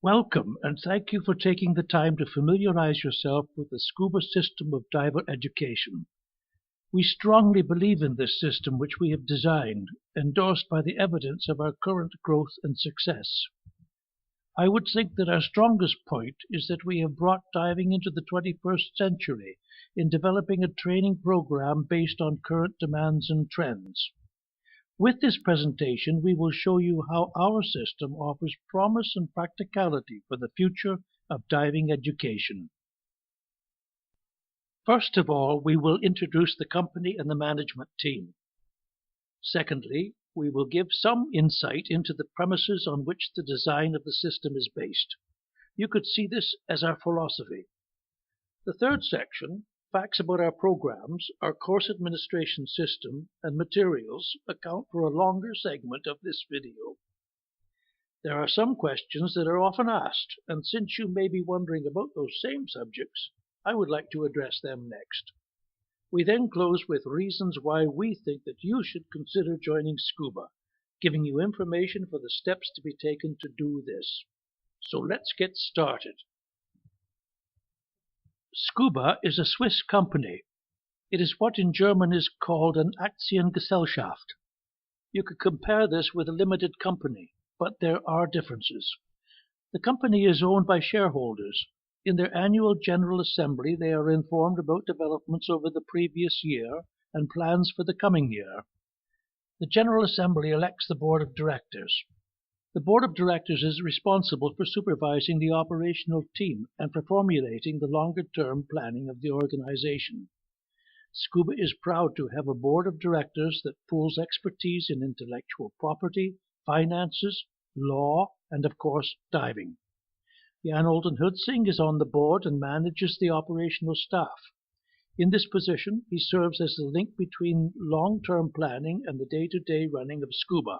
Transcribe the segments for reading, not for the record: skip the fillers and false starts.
Welcome, and thank you for taking the time to familiarize yourself with the S.C.U.B.A system of diver education. We strongly believe in this system which we have designed, endorsed by the evidence of our current growth and success. I would think that our strongest point is that we have brought diving into the 21st century in developing a training program based on current demands and trends. With this presentation, we will show you how our system offers promise and practicality for the future of diving education. First of all, we will introduce the company and the management team. Secondly, we will give some insight into the premises on which the design of the system is based. You could see this as our philosophy. The third section, facts about our programs, our course administration system, and materials, account for a longer segment of this video. There are some questions that are often asked, and since you may be wondering about those same subjects, I would like to address them next. We then close with reasons why we think that you should consider joining S.C.U.B.A, giving you information for the steps to be taken to do this. So let's get started. S.C.U.B.A is a Swiss company. It is what in German is called an Aktiengesellschaft. You could compare this with a limited company, but there are differences. The company is owned by shareholders. In their annual General Assembly, they are informed about developments over the previous year and plans for the coming year. The General Assembly elects the Board of Directors. The Board of Directors is responsible for supervising the operational team and for formulating the longer-term planning of the organization. S.C.U.B.A is proud to have a Board of Directors that pools expertise in intellectual property, finances, law, and of course, diving. Jan Olden-Hutzing is on the board and manages the operational staff. In this position, he serves as the link between long-term planning and the day-to-day running of S.C.U.B.A.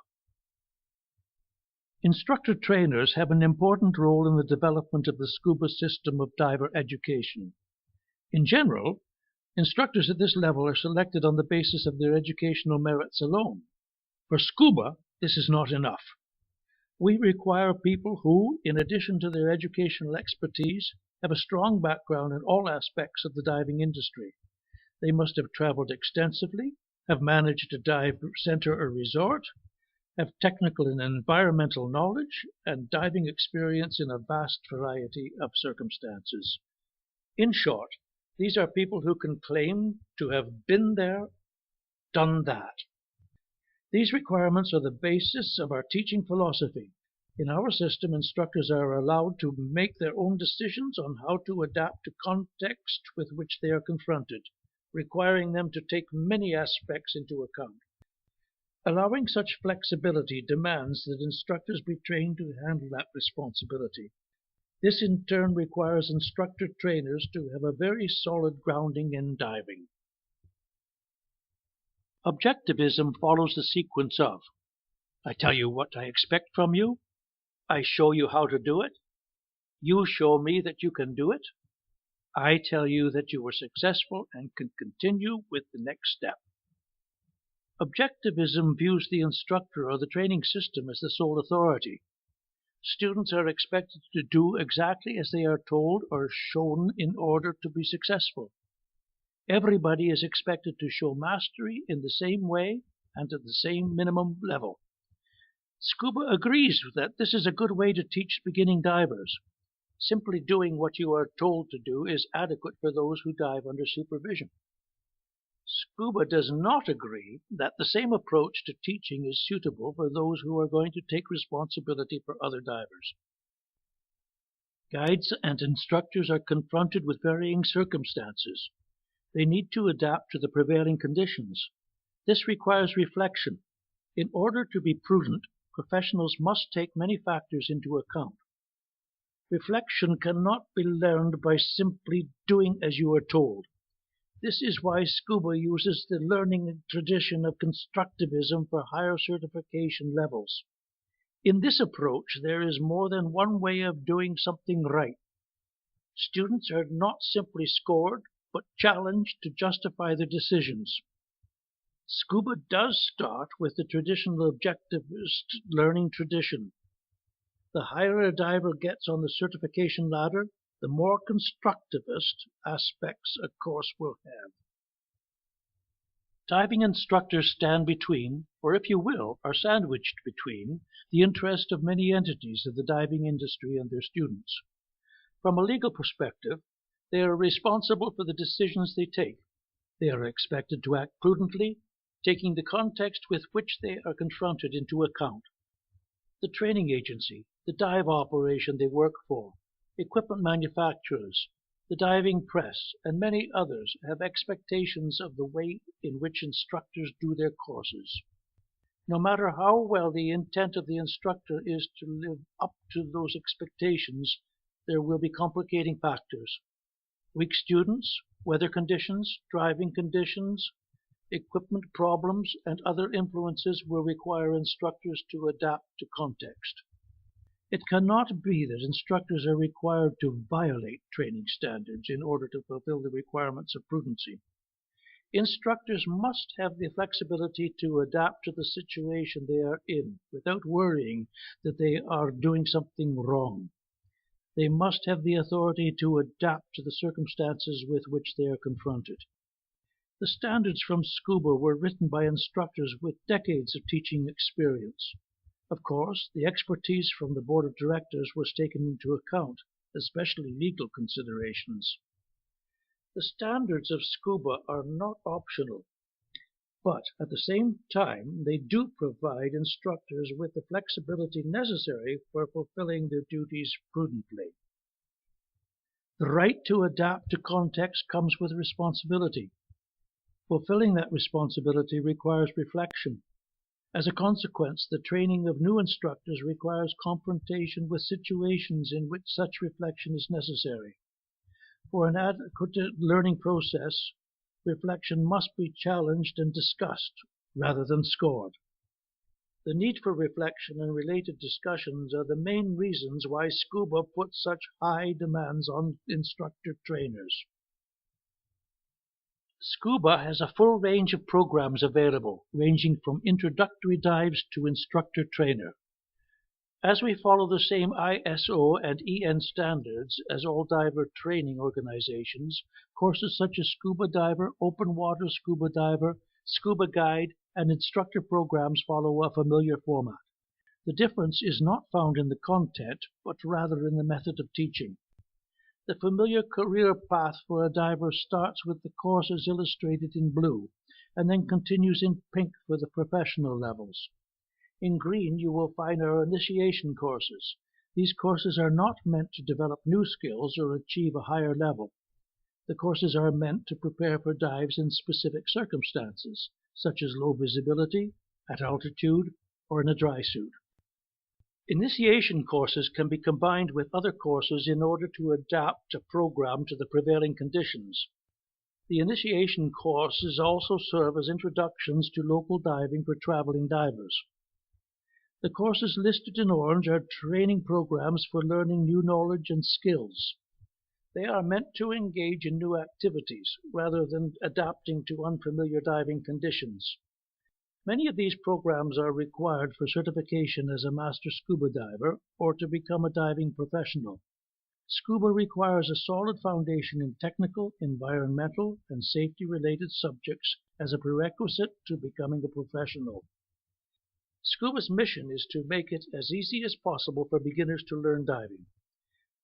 Instructor trainers have an important role in the development of the S.C.U.B.A system of diver education. In general, instructors at this level are selected on the basis of their educational merits alone. For S.C.U.B.A, this is not enough. We require people who, in addition to their educational expertise, have a strong background in all aspects of the diving industry. They must have traveled extensively, have managed a dive center or resort, have technical and environmental knowledge, and diving experience in a vast variety of circumstances. In short, these are people who can claim to have been there, done that. These requirements are the basis of our teaching philosophy. In our system, instructors are allowed to make their own decisions on how to adapt to context with which they are confronted, requiring them to take many aspects into account. Allowing such flexibility demands that instructors be trained to handle that responsibility. This in turn requires instructor trainers to have a very solid grounding in diving. Objectivism follows the sequence of: I tell you what I expect from you, I show you how to do it, you show me that you can do it, I tell you that you were successful and can continue with the next step. Objectivism views the instructor or the training system as the sole authority. Students are expected to do exactly as they are told or shown in order to be successful. Everybody is expected to show mastery in the same way and at the same minimum level. S.C.U.B.A agrees that this is a good way to teach beginning divers. Simply doing what you are told to do is adequate for those who dive under supervision. S.C.U.B.A does not agree that the same approach to teaching is suitable for those who are going to take responsibility for other divers. Guides and instructors are confronted with varying circumstances. They need to adapt to the prevailing conditions. This requires reflection. In order to be prudent, professionals must take many factors into account. Reflection cannot be learned by simply doing as you are told. This is why S.C.U.B.A uses the learning tradition of constructivism for higher certification levels. In this approach, there is more than one way of doing something right. Students are not simply scored, but challenged to justify their decisions. S.C.U.B.A does start with the traditional objectivist learning tradition. The higher a diver gets on the certification ladder, the more constructivist aspects a course will have. Diving instructors stand between, or if you will, are sandwiched between, the interest of many entities of the diving industry and their students. From a legal perspective, they are responsible for the decisions they take. They are expected to act prudently, taking the context with which they are confronted into account. The training agency, the dive operation they work for, equipment manufacturers, the diving press, and many others have expectations of the way in which instructors do their courses. No matter how well the intent of the instructor is to live up to those expectations, there will be complicating factors. Weak students, weather conditions, driving conditions, equipment problems, and other influences will require instructors to adapt to context. It cannot be that instructors are required to violate training standards in order to fulfill the requirements of prudency. Instructors must have the flexibility to adapt to the situation they are in without worrying that they are doing something wrong. They must have the authority to adapt to the circumstances with which they are confronted. The standards from S.C.U.B.A were written by instructors with decades of teaching experience. Of course, the expertise from the board of directors was taken into account, especially legal considerations. The standards of S.C.U.B.A are not optional, but at the same time they do provide instructors with the flexibility necessary for fulfilling their duties prudently. The right to adapt to context comes with responsibility. Fulfilling that responsibility requires reflection. As a consequence, the training of new instructors requires confrontation with situations in which such reflection is necessary. For an adequate learning process, reflection must be challenged and discussed rather than scored. The need for reflection and related discussions are the main reasons why S.C.U.B.A puts such high demands on instructor trainers. S.C.U.B.A has a full range of programs available, ranging from introductory dives to instructor trainer. As we follow the same ISO and EN standards as all diver training organizations, courses such as Scuba Diver, Open Water Scuba Diver, Scuba Guide, and instructor programs follow a familiar format. The difference is not found in the content, but rather in the method of teaching. The familiar career path for a diver starts with the courses illustrated in blue, and then continues in pink for the professional levels. In green you will find our initiation courses. These courses are not meant to develop new skills or achieve a higher level. The courses are meant to prepare for dives in specific circumstances, such as low visibility, at altitude, or in a dry suit. Initiation courses can be combined with other courses in order to adapt a program to the prevailing conditions. The initiation courses also serve as introductions to local diving for traveling divers. The courses listed in orange are training programs for learning new knowledge and skills. They are meant to engage in new activities rather than adapting to unfamiliar diving conditions. Many of these programs are required for certification as a master scuba diver or to become a diving professional. Scuba requires a solid foundation in technical, environmental, and safety-related subjects as a prerequisite to becoming a professional. Scuba's mission is to make it as easy as possible for beginners to learn diving.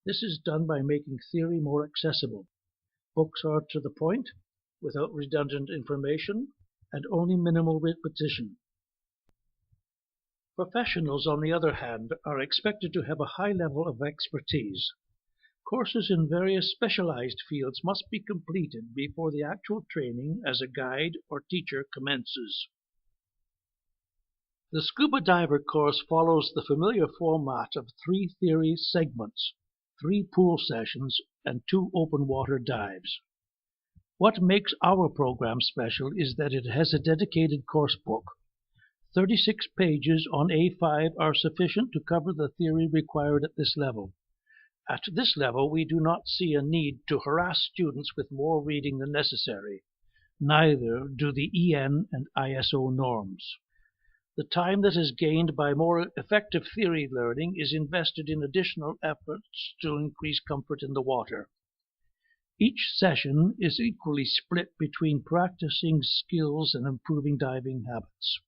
This is done by making theory more accessible. Books are to the point, without redundant information, and only minimal repetition. Professionals, on the other hand, are expected to have a high level of expertise. Courses in various specialized fields must be completed before the actual training as a guide or teacher commences. The Scuba Diver course follows the familiar format of 3 theory segments, 3 pool sessions, and 2 open water dives. What makes our program special is that it has a dedicated course book. 36 pages on A5 are sufficient to cover the theory required at this level. At this level, we do not see a need to harass students with more reading than necessary. Neither do the EN and ISO norms. The time that is gained by more effective theory learning is invested in additional efforts to increase comfort in the water. Each session is equally split between practicing skills and improving diving habits.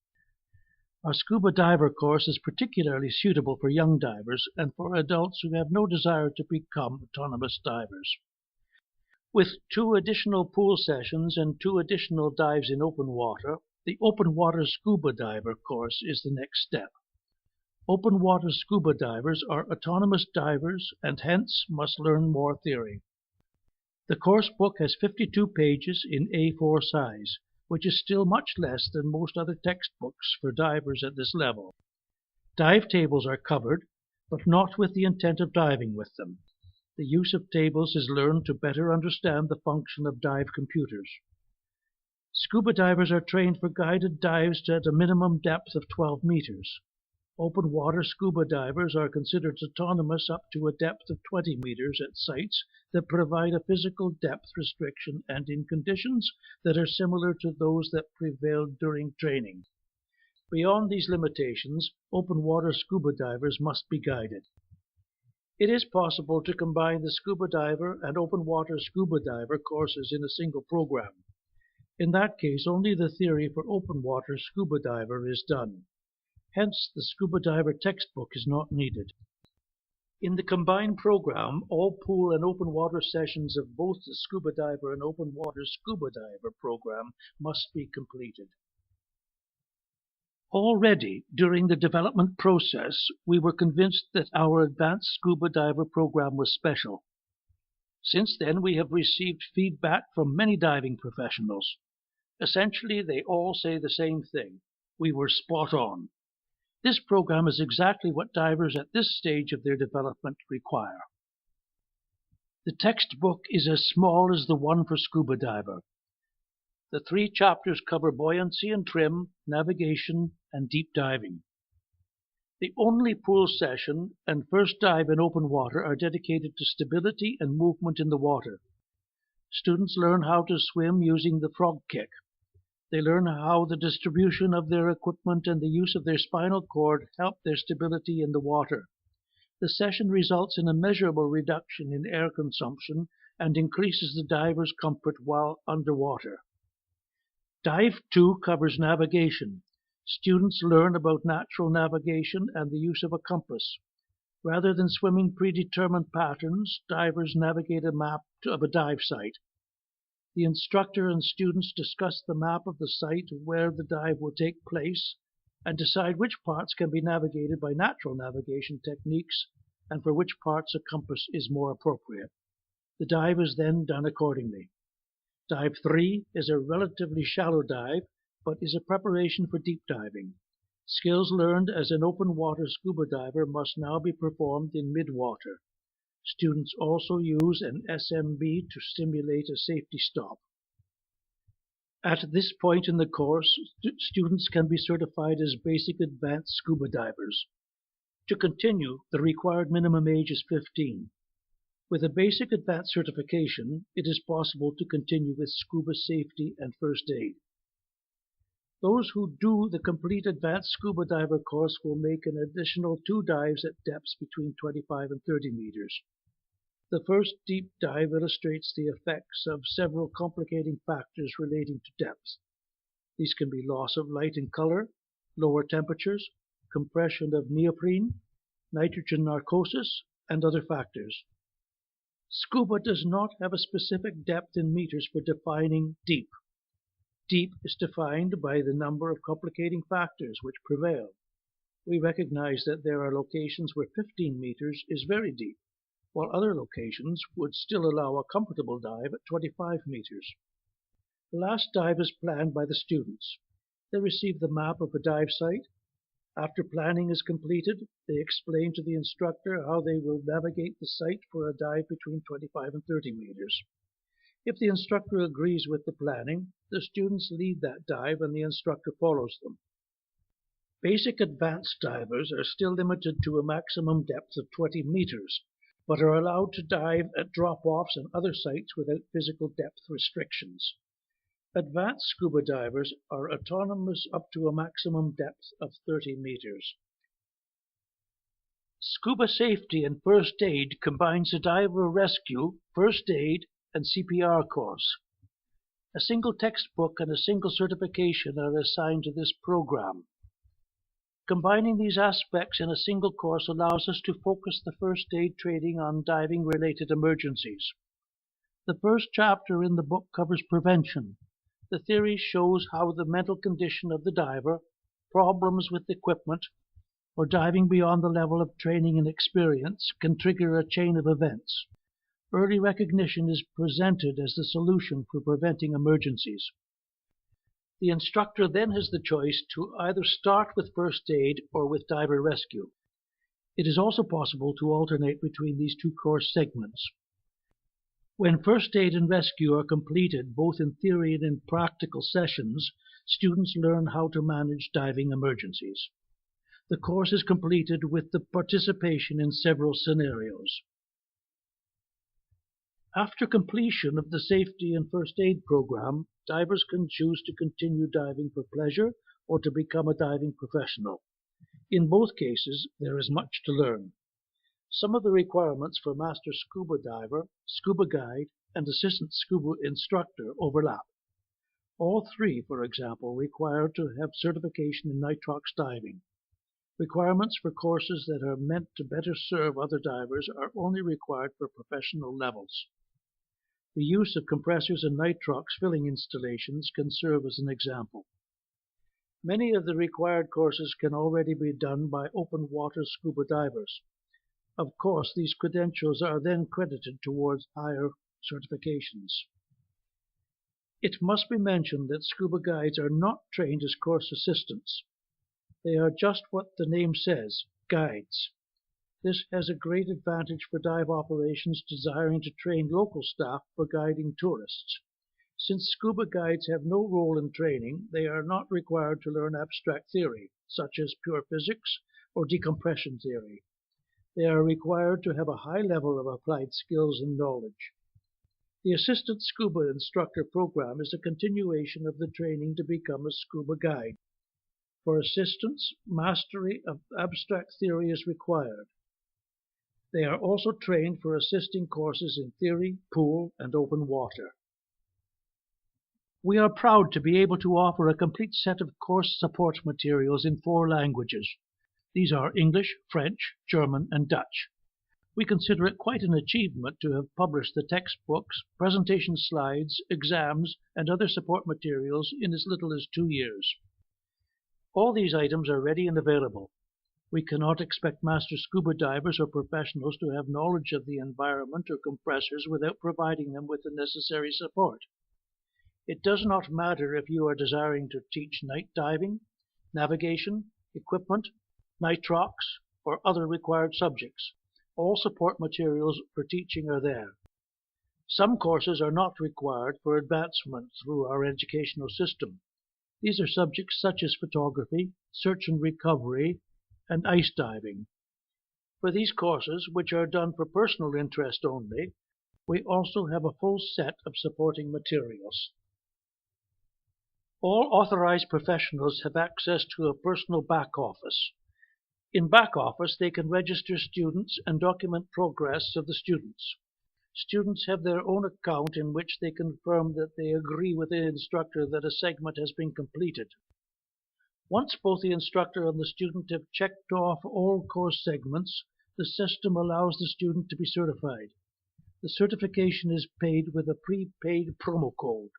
Our scuba diver course is particularly suitable for young divers and for adults who have no desire to become autonomous divers. With 2 additional pool sessions and 2 additional dives in open water, the open water scuba diver course is the next step. Open water scuba divers are autonomous divers and hence must learn more theory. The course book has 52 pages in A4 size, which is still much less than most other textbooks for divers at this level. Dive tables are covered, but not with the intent of diving with them. The use of tables is learned to better understand the function of dive computers. Scuba divers are trained for guided dives at a minimum depth of 12 meters. Open water scuba divers are considered autonomous up to a depth of 20 meters at sites that provide a physical depth restriction and in conditions that are similar to those that prevailed during training. Beyond these limitations, open water scuba divers must be guided. It is possible to combine the scuba diver and open water scuba diver courses in a single program. In that case, only the theory for open water scuba diver is done. Hence, the scuba diver textbook is not needed. In the combined program, all pool and open water sessions of both the scuba diver and open water scuba diver program must be completed. Already, during the development process, we were convinced that our advanced scuba diver program was special. Since then, we have received feedback from many diving professionals. Essentially, they all say the same thing. We were spot on. This program is exactly what divers at this stage of their development require. The textbook is as small as the one for scuba diver. The 3 chapters cover buoyancy and trim, navigation, and deep diving. The only pool session and first dive in open water are dedicated to stability and movement in the water. Students learn how to swim using the frog kick. They learn how the distribution of their equipment and the use of their spinal cord help their stability in the water. The session results in a measurable reduction in air consumption and increases the diver's comfort while underwater. Dive 2 covers navigation. Students learn about natural navigation and the use of a compass. Rather than swimming predetermined patterns, divers navigate a map of a dive site. The instructor and students discuss the map of the site where the dive will take place and decide which parts can be navigated by natural navigation techniques and for which parts a compass is more appropriate. The dive is then done accordingly. Dive 3 is a relatively shallow dive, but is a preparation for deep diving. Skills learned as an open water scuba diver must now be performed in mid-water. Students also use an S.C.U.B.A to simulate a safety stop. At this point in the course, students can be certified as basic advanced scuba divers. To continue, the required minimum age is 15. With a basic advanced certification, it is possible to continue with scuba safety and first aid. Those who do the complete advanced scuba diver course will make an additional 2 dives at depths between 25 and 30 meters. The first deep dive illustrates the effects of several complicating factors relating to depth. These can be loss of light and color, lower temperatures, compression of neoprene, nitrogen narcosis, and other factors. Scuba does not have a specific depth in meters for defining deep. Deep is defined by the number of complicating factors which prevail. We recognize that there are locations where 15 meters is very deep, while other locations would still allow a comfortable dive at 25 meters. The last dive is planned by the students. They receive the map of a dive site. After planning is completed, they explain to the instructor how they will navigate the site for a dive between 25 and 30 meters. If the instructor agrees with the planning, the students lead that dive and the instructor follows them. Basic advanced divers are still limited to a maximum depth of 20 meters, but are allowed to dive at drop-offs and other sites without physical depth restrictions. Advanced scuba divers are autonomous up to a maximum depth of 30 meters. Scuba safety and first aid combines a diver rescue, first aid, and CPR course. A single textbook and a single certification are assigned to this program. Combining these aspects in a single course allows us to focus the first aid training on diving-related emergencies. The first chapter in the book covers prevention. The theory shows how the mental condition of the diver, problems with equipment, or diving beyond the level of training and experience can trigger a chain of events. Early recognition is presented as the solution for preventing emergencies. The instructor then has the choice to either start with first aid or with diver rescue. It is also possible to alternate between these two course segments. When first aid and rescue are completed, both in theory and in practical sessions, students learn how to manage diving emergencies. The course is completed with the participation in several scenarios. After completion of the safety and first aid program, divers can choose to continue diving for pleasure or to become a diving professional. In both cases, there is much to learn. Some of the requirements for Master Scuba Diver, Scuba Guide, and Assistant Scuba Instructor overlap. All three, for example, require to have certification in nitrox diving. Requirements for courses that are meant to better serve other divers are only required for professional levels. The use of compressors and nitrox filling installations can serve as an example. Many of the required courses can already be done by open water scuba divers. Of course, these credentials are then credited towards higher certifications. It must be mentioned that scuba guides are not trained as course assistants. They are just what the name says, guides. This has a great advantage for dive operations desiring to train local staff for guiding tourists. Since scuba guides have no role in training, they are not required to learn abstract theory, such as pure physics or decompression theory. They are required to have a high level of applied skills and knowledge. The Assistant Scuba Instructor program is a continuation of the training to become a scuba guide. For assistants, mastery of abstract theory is required. They are also trained for assisting courses in theory, pool, and open water. We are proud to be able to offer a complete set of course support materials in 4 languages. These are English, French, German, and Dutch. We consider it quite an achievement to have published the textbooks, presentation slides, exams, and other support materials in as little as 2 years. All these items are ready and available. We cannot expect master scuba divers or professionals to have knowledge of the environment or compressors without providing them with the necessary support. It does not matter if you are desiring to teach night diving, navigation, equipment, nitrox, or other required subjects. All support materials for teaching are there. Some courses are not required for advancement through our educational system. These are subjects such as photography, search and recovery, and ice diving. For these courses, which are done for personal interest only, we also have a full set of supporting materials. All authorized professionals have access to a personal back office. In back office, they can register students and document progress of the students. Students have their own account in which they confirm that they agree with the instructor that a segment has been completed. Once both the instructor and the student have checked off all course segments, the system allows the student to be certified. The certification is paid with a prepaid promo code.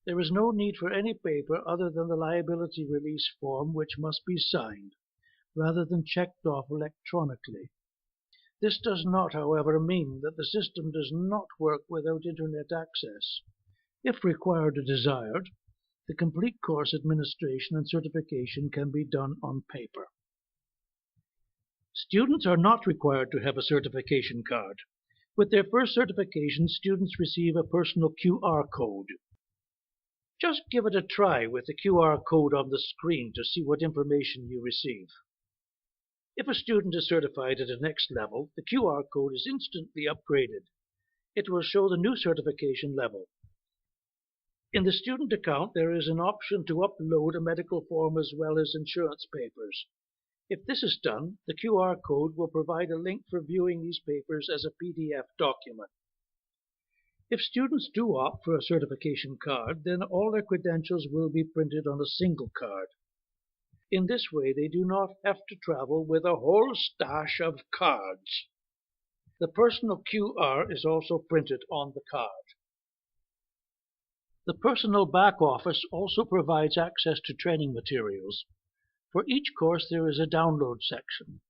There is no need for any paper other than the liability release form, which must be signed, rather than checked off electronically. This does not, however, mean that the system does not work without Internet access. If required or desired, the complete course administration and certification can be done on paper. Students are not required to have a certification card. With their first certification, students receive a personal QR code. Just give it a try with the QR code on the screen to see what information you receive. If a student is certified at the next level, the QR code is instantly upgraded. It will show the new certification level. In the student account, there is an option to upload a medical form as well as insurance papers. If this is done, the QR code will provide a link for viewing these papers as a PDF document. If students do opt for a certification card, then all their credentials will be printed on a single card. In this way, they do not have to travel with a whole stash of cards. The personal QR is also printed on the card. The personal back office also provides access to training materials. For each course, there is a download section.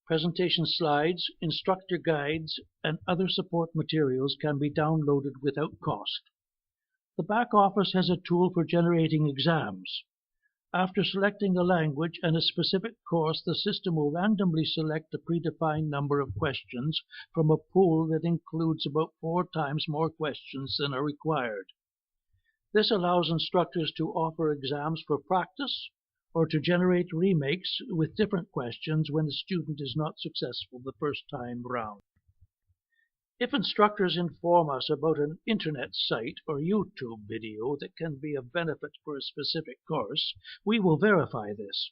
Presentation slides, instructor guides, and other support materials can be downloaded without cost. The back office has a tool for generating exams. After selecting a language and a specific course, the system will randomly select a predefined number of questions from a pool that includes about 4 times more questions than are required. This allows instructors to offer exams for practice or to generate remakes with different questions when the student is not successful the first time round. If instructors inform us about an internet site or YouTube video that can be of benefit for a specific course, we will verify this.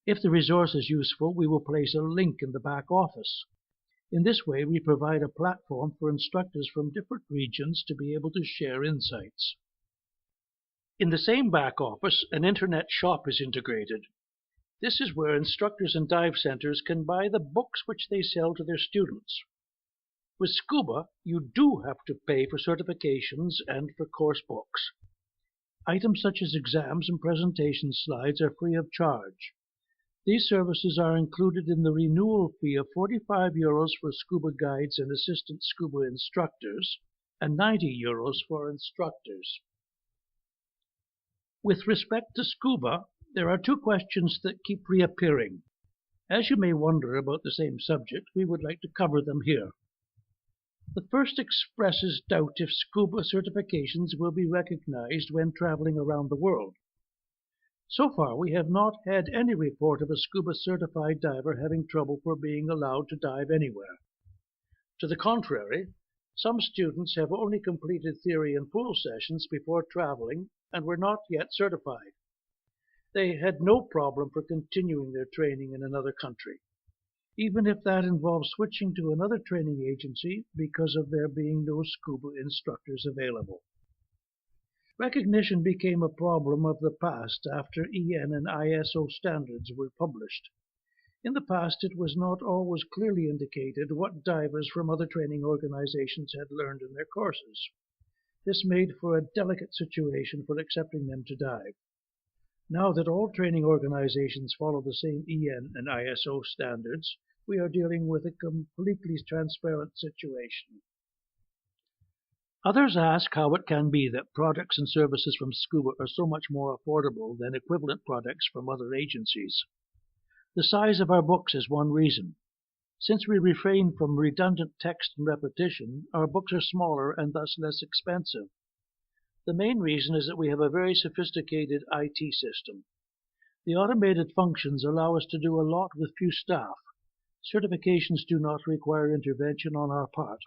If the resource is useful, we will place a link in the back office. In this way, we provide a platform for instructors from different regions to be able to share insights. In the same back office, an internet shop is integrated. This is where instructors and dive centers can buy the books which they sell to their students. With S.C.U.B.A, you do have to pay for certifications and for course books. Items such as exams and presentation slides are free of charge. These services are included in the renewal fee of €45 for S.C.U.B.A guides and assistant S.C.U.B.A instructors, and €90 for instructors. With respect to S.C.U.B.A, there are 2 questions that keep reappearing. As you may wonder about the same subject, we would like to cover them here. The first expresses doubt if S.C.U.B.A certifications will be recognized when traveling around the world. So far, we have not had any report of a S.C.U.B.A certified diver having trouble for being allowed to dive anywhere. To the contrary, some students have only completed theory and pool sessions before traveling and were not yet certified. They had no problem for continuing their training in another country, even if that involves switching to another training agency because of there being no S.C.U.B.A instructors available. Recognition became a problem of the past after EN and ISO standards were published. In the past, it was not always clearly indicated what divers from other training organizations had learned in their courses. This made for a delicate situation for accepting them to dive. Now that all training organizations follow the same EN and ISO standards, we are dealing with a completely transparent situation. Others ask how it can be that products and services from S.C.U.B.A are so much more affordable than equivalent products from other agencies. The size of our books is one reason. Since we refrain from redundant text and repetition, our books are smaller and thus less expensive. The main reason is that we have a very sophisticated IT system. The automated functions allow us to do a lot with few staff. Certifications do not require intervention on our part.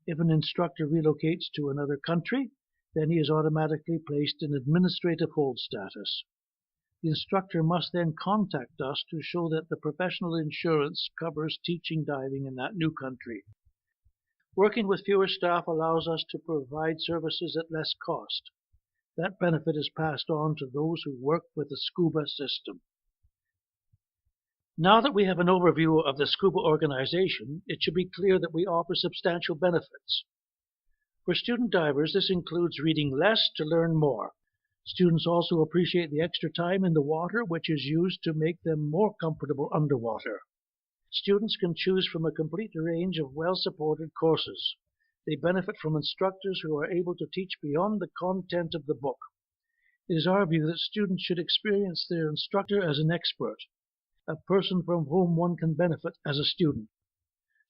If an instructor relocates to another country, then he is automatically placed in administrative hold status. The instructor must then contact us to show that the professional insurance covers teaching diving in that new country. Working with fewer staff allows us to provide services at less cost. That benefit is passed on to those who work with the S.C.U.B.A system. Now that we have an overview of the S.C.U.B.A organization, it should be clear that we offer substantial benefits. For student divers, this includes reading less to learn more. Students also appreciate the extra time in the water, which is used to make them more comfortable underwater. Students can choose from a complete range of well-supported courses. They benefit from instructors who are able to teach beyond the content of the book. It is our view that students should experience their instructor as an expert, a person from whom one can benefit as a student.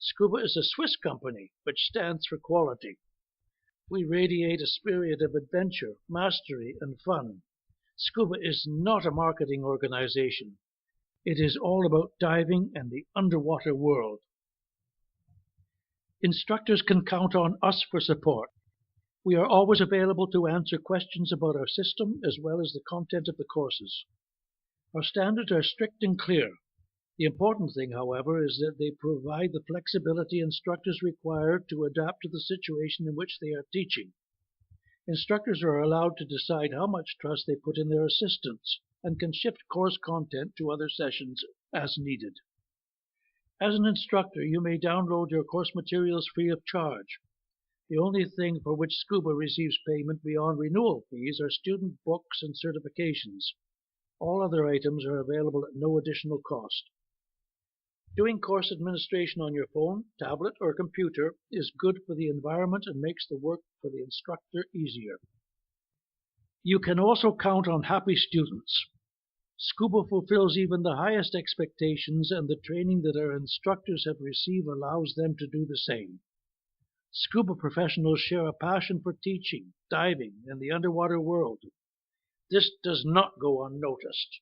S.C.U.B.A is a Swiss company, which stands for quality. We radiate a spirit of adventure, mastery, and fun. S.C.U.B.A is not a marketing organization. It is all about diving and the underwater world. Instructors can count on us for support. We are always available to answer questions about our system as well as the content of the courses. Our standards are strict and clear. The important thing, however, is that they provide the flexibility instructors require to adapt to the situation in which they are teaching. Instructors are allowed to decide how much trust they put in their assistants and can shift course content to other sessions as needed. As an instructor, you may download your course materials free of charge. The only thing for which S.C.U.B.A receives payment beyond renewal fees are student books and certifications. All other items are available at no additional cost. Doing course administration on your phone, tablet, or computer is good for the environment and makes the work for the instructor easier. You can also count on happy students. S.C.U.B.A fulfills even the highest expectations, and the training that our instructors have received allows them to do the same. S.C.U.B.A professionals share a passion for teaching, diving, and the underwater world. This does not go unnoticed.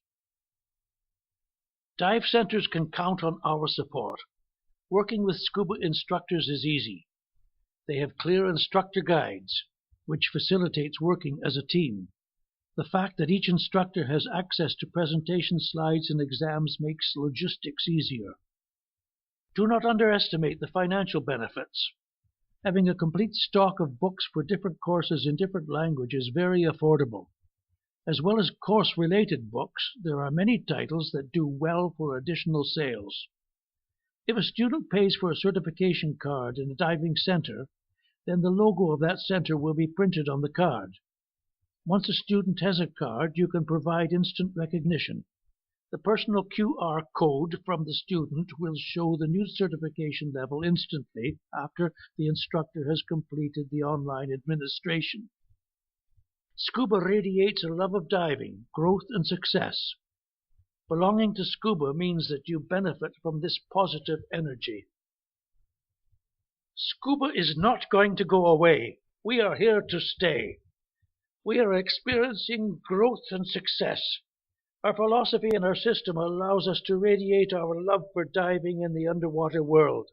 Dive centers can count on our support. Working with S.C.U.B.A instructors is easy. They have clear instructor guides, which facilitates working as a team. The fact that each instructor has access to presentation slides and exams makes logistics easier. Do not underestimate the financial benefits. Having a complete stock of books for different courses in different languages is very affordable. As well as course-related books, there are many titles that do well for additional sales. If a student pays for a certification card in a diving center, then the logo of that center will be printed on the card. Once a student has a card, you can provide instant recognition. The personal QR code from the student will show the new certification level instantly after the instructor has completed the online administration. S.C.U.B.A radiates a love of diving, growth, and success. Belonging to S.C.U.B.A means that you benefit from this positive energy. S.C.U.B.A is not going to go away. We are here to stay. We are experiencing growth and success. Our philosophy and our system allows us to radiate our love for diving in the underwater world.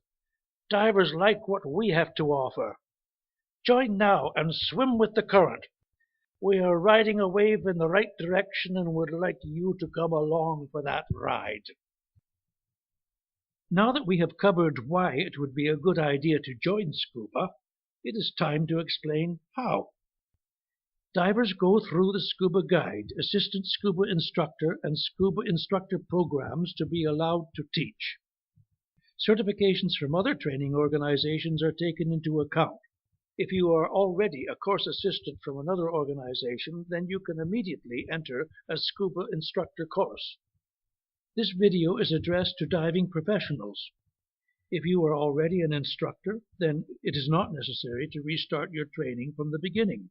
Divers like what we have to offer. Join now and swim with the current. We are riding a wave in the right direction and would like you to come along for that ride. Now that we have covered why it would be a good idea to join S.C.U.B.A, it is time to explain how. Divers go through the S.C.U.B.A Guide, Assistant S.C.U.B.A Instructor, and S.C.U.B.A Instructor programs to be allowed to teach. Certifications from other training organizations are taken into account. If you are already a course assistant from another organization, then you can immediately enter a S.C.U.B.A instructor course. This video is addressed to diving professionals. If you are already an instructor, then it is not necessary to restart your training from the beginning.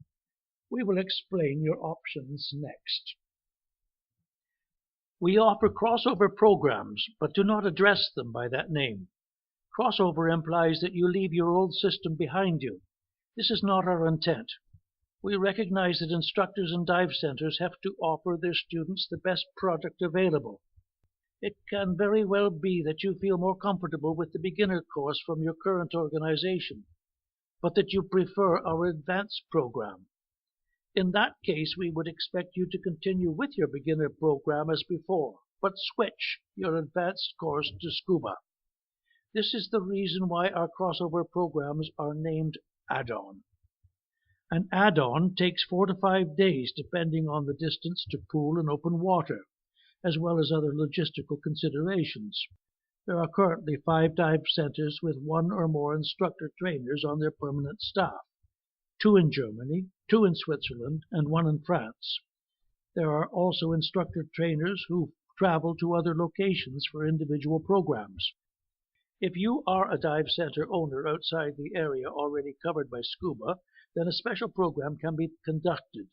We will explain your options next. We offer crossover programs, but do not address them by that name. Crossover implies that you leave your old system behind you. This is not our intent. We recognize that instructors and dive centers have to offer their students the best product available. It can very well be that you feel more comfortable with the beginner course from your current organization, but that you prefer our advanced program. In that case, we would expect you to continue with your beginner program as before, but switch your advanced course to S.C.U.B.A. This is the reason why our crossover programs are named add-on. An add-on takes 4 to 5 days depending on the distance to pool and open water, as well as other logistical considerations. There are currently 5 dive centers with 1 or more instructor trainers on their permanent staff, 2 in Germany, 2 in Switzerland, and 1 in France. There are also instructor trainers who travel to other locations for individual programs. If you are a dive center owner outside the area already covered by S.C.U.B.A, then a special program can be conducted.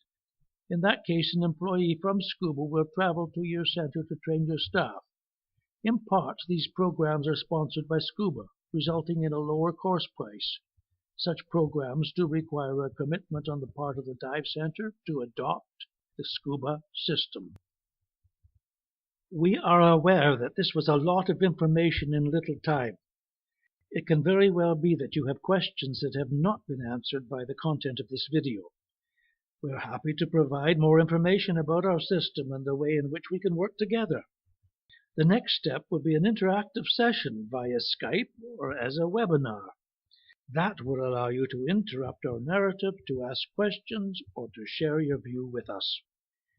In that case, an employee from S.C.U.B.A will travel to your center to train your staff. In part, these programs are sponsored by S.C.U.B.A, resulting in a lower course price. Such programs do require a commitment on the part of the dive center to adopt the S.C.U.B.A system. We are aware that this was a lot of information in little time. It can very well be that you have questions that have not been answered by the content of this video. We're happy to provide more information about our system and the way in which we can work together. The next step would be an interactive session via Skype or as a webinar. That will allow you to interrupt our narrative, to ask questions, or to share your view with us.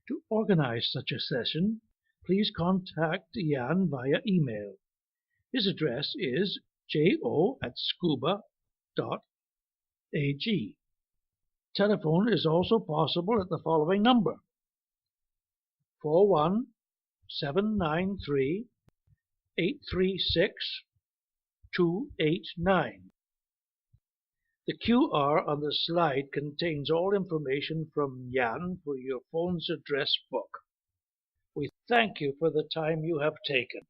To organize such a session, please contact Jan via email. His address is jo@S.C.U.B.A.ag. Telephone is also possible at the following number: 41-793-836-289. The QR on the slide contains all information from Jan for your phone's address book. We thank you for the time you have taken.